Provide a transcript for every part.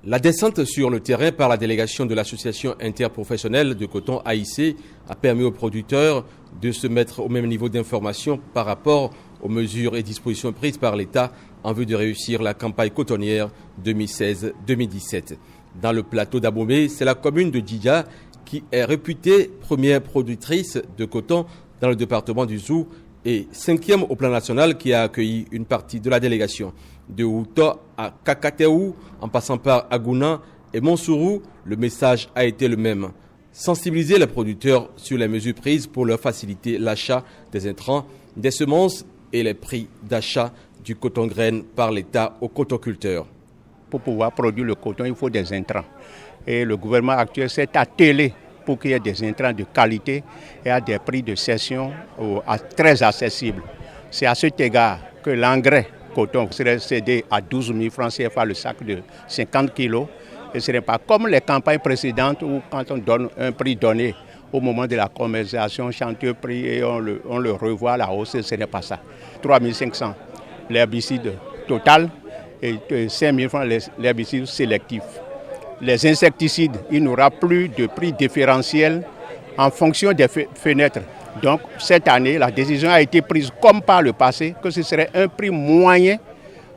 La descente sur le terrain par la délégation de l'association interprofessionnelle de coton AIC a permis aux producteurs de se mettre au même niveau d'information par rapport aux mesures et dispositions prises par l'État en vue de réussir la campagne cotonnière 2016-2017. Dans le plateau d'Abomey, c'est la commune de Djidja qui est réputée première productrice de coton dans le département du Zou et 5e au plan national qui a accueilli une partie de la délégation. De Houta à Kakateou, en passant par Agouna et Monsourou, le message a été le même. Sensibiliser les producteurs sur les mesures prises pour leur faciliter l'achat des intrants, des semences et les prix d'achat du coton graine par l'État aux cotoculteurs. Pour pouvoir produire le coton, il faut des intrants. Et le gouvernement actuel s'est attelé pour qu'il y ait des intrants de qualité et à des prix de cession très accessibles. C'est à cet égard que l'engrais coton serait cédé à 12 000 francs CFA le sac de 50 kilos. Et ce n'est pas comme les campagnes précédentes où quand on donne un prix donné au moment de la commercialisation, chantier prix et on le revoit à la hausse, ce n'est pas ça. 3 500 l'herbicide total et 5 000 francs l'herbicide sélectif. Les insecticides, il n'y aura plus de prix différentiel en fonction des fenêtres. Donc cette année, la décision a été prise comme par le passé, que ce serait un prix moyen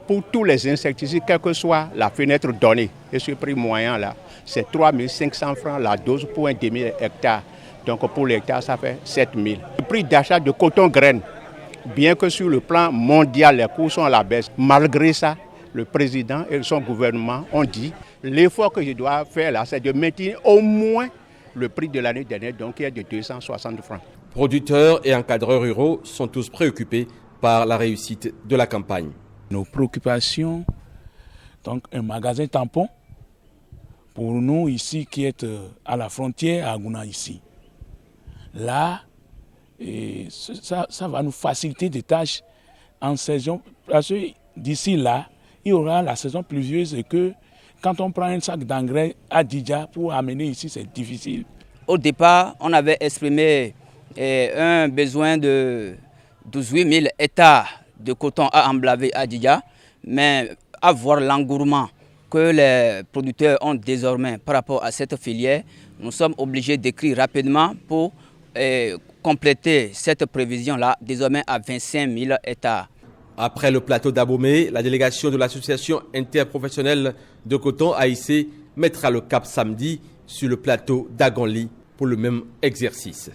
pour tous les insecticides, quelle que soit la fenêtre donnée. Et ce prix moyen-là, c'est 3 500 francs la dose pour un demi-hectare. Donc pour l'hectare, ça fait 7 000. Le prix d'achat de coton graine, bien que sur le plan mondial, les coûts sont à la baisse, malgré ça, le président et son gouvernement ont dit l'effort que je dois faire là, c'est de maintenir au moins le prix de l'année dernière, donc qui est de 260 francs. Producteurs et encadreurs ruraux sont tous préoccupés par la réussite de la campagne. Nos préoccupations, donc un magasin tampon pour nous ici qui est à la frontière à Agouna ici. Là, et ça va nous faciliter des tâches en saison, parce que d'ici là, il y aura la saison pluvieuse et que quand on prend un sac d'engrais à Djidja pour amener ici, c'est difficile. Au départ, on avait exprimé un besoin de 18 000 hectares de coton à emblaver à Djidja, mais à voir l'engouement que les producteurs ont désormais par rapport à cette filière, nous sommes obligés d'écrire rapidement pour compléter cette prévision-là, désormais à 25 000 hectares. Après le plateau d'Abomey, la délégation de l'association interprofessionnelle de coton AIC mettra le cap samedi sur le plateau d'Agonli pour le même exercice.